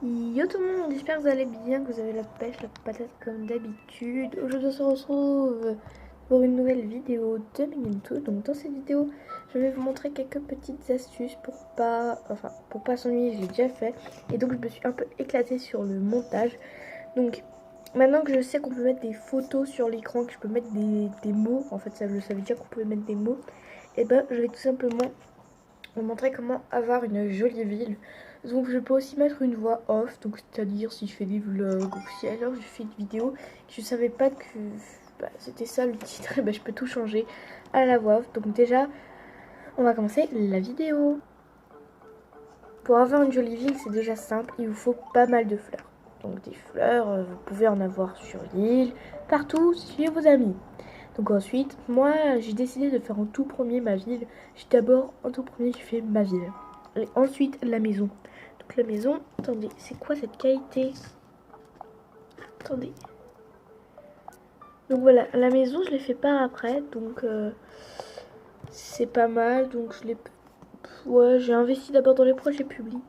Yo tout le monde, j'espère que vous allez bien, que vous avez la pêche, la patate comme d'habitude. Aujourd'hui on se retrouve pour une nouvelle vidéo de Minento. Donc dans cette vidéo, je vais vous montrer quelques petites astuces pour pas s'ennuyer, je l'ai déjà fait. Et donc je me suis un peu éclatée sur le montage. Donc maintenant que je sais qu'on peut mettre des photos sur l'écran, que je peux mettre des mots, en fait ça je savais déjà qu'on pouvait mettre des mots, et ben je vais tout simplement vous montrer comment avoir une jolie ville. Donc je peux aussi mettre une voix off, donc c'est-à-dire si je fais des vlogs ou si alors je fais une vidéo, je savais pas que c'était ça le titre, je peux tout changer à la voix off. Donc déjà, on va commencer la vidéo. Pour avoir une jolie ville, c'est déjà simple, il vous faut pas mal de fleurs. Donc des fleurs, vous pouvez en avoir sur l'île, partout, chez vos amis. Donc ensuite, moi j'ai décidé de faire en tout premier ma ville. D'abord, en tout premier, je fais ma ville. Et ensuite, la maison. Donc la maison, attendez, c'est quoi cette qualité? Attendez. Donc voilà, la maison, je l'ai fait par après, donc c'est pas mal. Donc je l'ai... Ouais, j'ai investi d'abord dans les projets publics.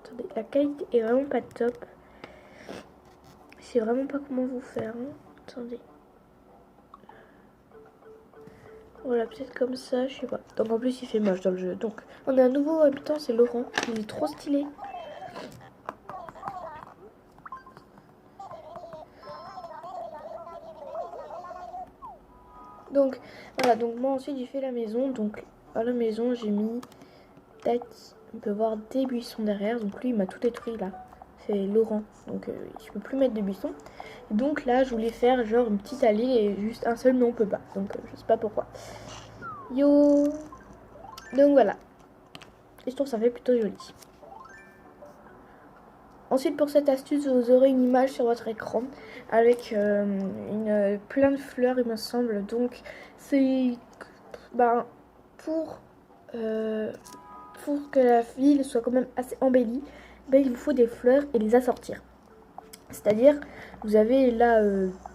Attendez, la qualité est vraiment pas top. Je sais vraiment pas comment vous faire. Hein. Attendez. Voilà, peut-être comme ça, je sais pas. Donc en plus, il fait moche dans le jeu. Donc on a un nouveau habitant, c'est Laurent. Il est trop stylé. Donc voilà, donc moi ensuite j'ai fait la maison. Donc à la maison j'ai mis, tac, on peut voir des buissons derrière. Donc lui il m'a tout détruit là. C'est Laurent, donc je peux plus mettre de buissons. Et donc là je voulais faire genre une petite allée et juste un seul, mais on peut pas. Donc je sais pas pourquoi. Yo. Donc voilà. Et je trouve ça fait plutôt joli. Ensuite, pour cette astuce, vous aurez une image sur votre écran avec plein de fleurs, il me semble. Donc, c'est ben, pour, euh, pour que la ville soit quand même assez embellie, ben, il vous faut des fleurs et les assortir. C'est-à-dire, vous avez là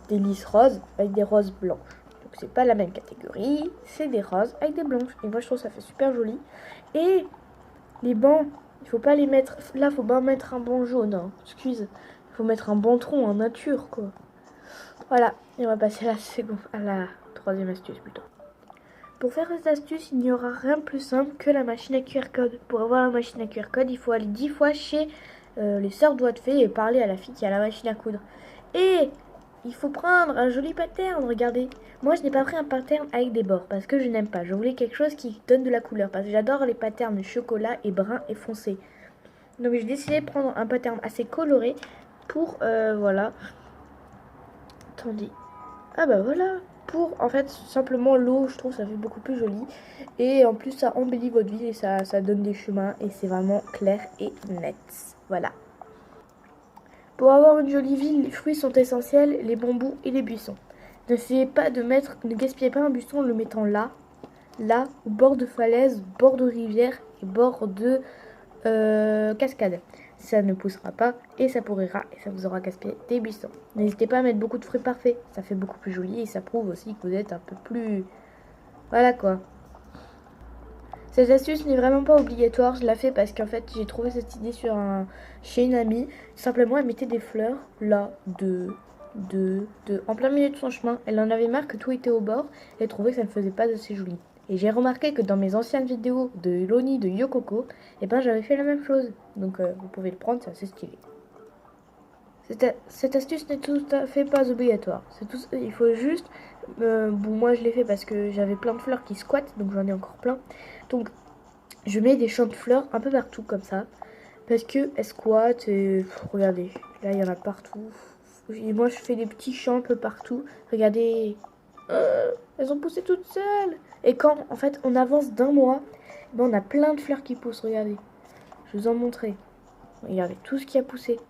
des lys roses avec des roses blanches. Donc, c'est pas la même catégorie, c'est des roses avec des blanches. Et moi, je trouve que ça fait super joli. Et les bancs, il faut pas les mettre. Là, faut pas mettre un banc jaune. Hein. Excuse. Il faut mettre un banc tronc en nature, quoi. Voilà. Et on va passer à la troisième astuce plutôt. Pour faire cette astuce, il n'y aura rien de plus simple que la machine à QR code. Pour avoir la machine à QR code, il faut aller 10 fois chez les sœurs doigts de fée et parler à la fille qui a la machine à coudre. Et il faut prendre un joli pattern, regardez. Moi, je n'ai pas pris un pattern avec des bords parce que je n'aime pas. Je voulais quelque chose qui donne de la couleur parce que j'adore les patterns chocolat et brun et foncé. Donc j'ai décidé de prendre un pattern assez coloré pour, voilà. Attendez. Ah bah voilà. Pour, en fait, simplement l'eau, je trouve ça fait beaucoup plus joli. Et en plus, ça embellit votre ville et ça donne des chemins. Et c'est vraiment clair et net. Voilà. Pour avoir une jolie ville, les fruits sont essentiels, les bambous et les buissons. Ne gaspillez pas un buisson en le mettant là, au bord de falaise, bord de rivière et bord de cascade. Ça ne poussera pas et ça pourrira et ça vous aura gaspillé des buissons. N'hésitez pas à mettre beaucoup de fruits parfaits, ça fait beaucoup plus joli et ça prouve aussi que vous êtes un peu plus... Voilà quoi. Cette astuce n'est vraiment pas obligatoire, je la fais parce qu'en fait j'ai trouvé cette idée chez une amie. Simplement elle mettait des fleurs là, en plein milieu de son chemin. Elle en avait marre que tout était au bord et elle trouvait que ça ne faisait pas assez joli. Et j'ai remarqué que dans mes anciennes vidéos de Loni de Yokoko, eh ben j'avais fait la même chose. Donc vous pouvez le prendre, c'est assez stylé. Cette astuce n'est tout à fait pas obligatoire. Il faut juste... bon, moi je l'ai fait parce que j'avais plein de fleurs qui squattent, donc j'en ai encore plein. Donc je mets des champs de fleurs un peu partout comme ça. Parce que elles squattent et... regardez, là il y en a partout. Et moi je fais des petits champs un peu partout. Regardez, elles ont poussé toutes seules. Et quand en fait on avance d'un mois, ben, on a plein de fleurs qui poussent. Regardez, je vais vous en montrer. Regardez tout ce qui a poussé.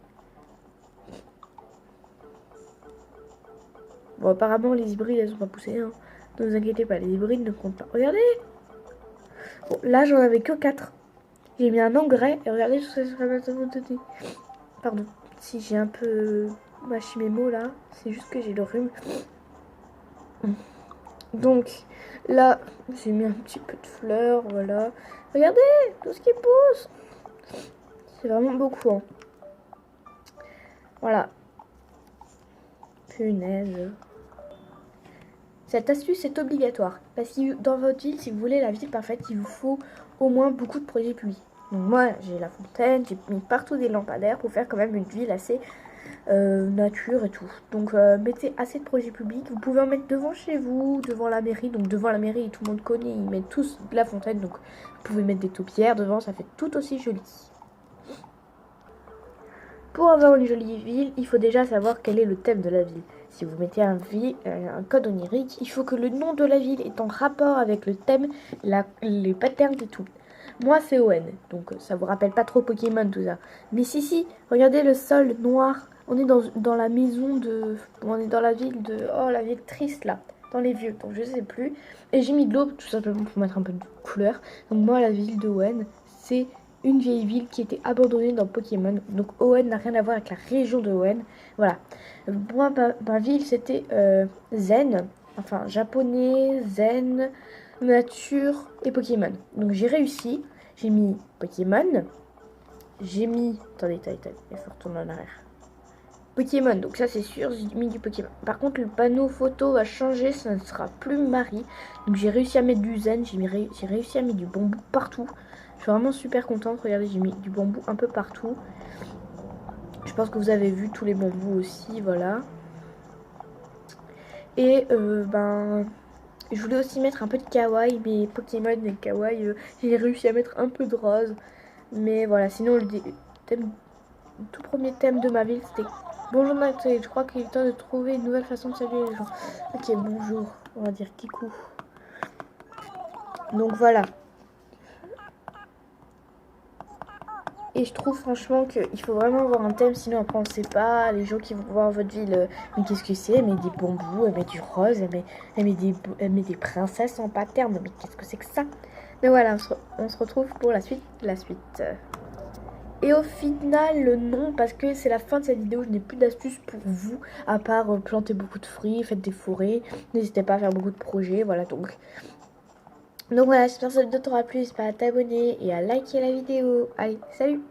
Bon, apparemment, les hybrides, elles ont pas poussé. Hein. Ne vous inquiétez pas, les hybrides ne comptent pas. Regardez. Bon, là, j'en avais que 4. J'ai mis un engrais et regardez tout ça sur la tête. Pardon. Si j'ai un peu mâché mes mots là, c'est juste que j'ai le rhume. Donc, là, j'ai mis un petit peu de fleurs, voilà. Regardez tout ce qui pousse. C'est vraiment beaucoup. Hein. Voilà. Punaise. Cette astuce est obligatoire. Parce que dans votre ville, si vous voulez la ville parfaite, il vous faut au moins beaucoup de projets publics. Donc moi, j'ai la fontaine, j'ai mis partout des lampadaires pour faire quand même une ville assez nature et tout. Donc mettez assez de projets publics. Vous pouvez en mettre devant chez vous, devant la mairie. Donc devant la mairie, tout le monde connaît, ils mettent tous de la fontaine. Donc vous pouvez mettre des taupières devant, ça fait tout aussi joli. Pour avoir une jolie ville, il faut déjà savoir quel est le thème de la ville. Si vous mettez un code onirique, il faut que le nom de la ville est en rapport avec le thème, les patterns et tout. Moi, c'est ON, donc ça vous rappelle pas trop Pokémon tout ça. Mais si, regardez le sol noir. On est dans la maison de... On est dans la ville de... Oh, la ville triste là, dans les vieux, donc je sais plus. Et j'ai mis de l'eau tout simplement pour mettre un peu de couleur. Donc moi, la ville de ON, c'est une vieille ville qui était abandonnée dans Pokémon. Donc ON n'a rien à voir avec la région de ON. Voilà. Moi, ma ville, c'était Zen. Enfin, japonais, Zen, nature et Pokémon. Donc j'ai réussi. J'ai mis Pokémon. J'ai mis... Attendez, il faut retourner en arrière. Pokémon, donc ça c'est sûr, j'ai mis du Pokémon. Par contre, le panneau photo va changer, ça ne sera plus Marie. Donc j'ai réussi à mettre du Zen, j'ai réussi à mettre du bambou partout. Je suis vraiment super contente, regardez, j'ai mis du bambou un peu partout. Je pense que vous avez vu tous les bambous aussi, voilà. Et je voulais aussi mettre un peu de kawaii, mais Pokémon et kawaii, j'ai réussi à mettre un peu de rose. Mais voilà, sinon le tout premier thème de ma ville, c'était bonjour Nathalie, je crois qu'il est temps de trouver une nouvelle façon de saluer les gens. Ok, bonjour, on va dire kikou. Donc voilà. Et je trouve franchement qu'il faut vraiment avoir un thème, sinon après on sait pas, les gens qui vont voir votre ville, mais qu'est-ce que c'est? Elle met des bambous, elle met du rose, elle met des princesses en pattern, mais qu'est-ce que c'est que ça? Mais voilà, on se retrouve pour la suite. Et au final, non, parce que c'est la fin de cette vidéo, je n'ai plus d'astuces pour vous, à part planter beaucoup de fruits, faites des forêts, n'hésitez pas à faire beaucoup de projets, voilà donc. Donc voilà, j'espère que cette vidéo t'aura plu, n'hésite pas à t'abonner et à liker la vidéo. Allez, salut!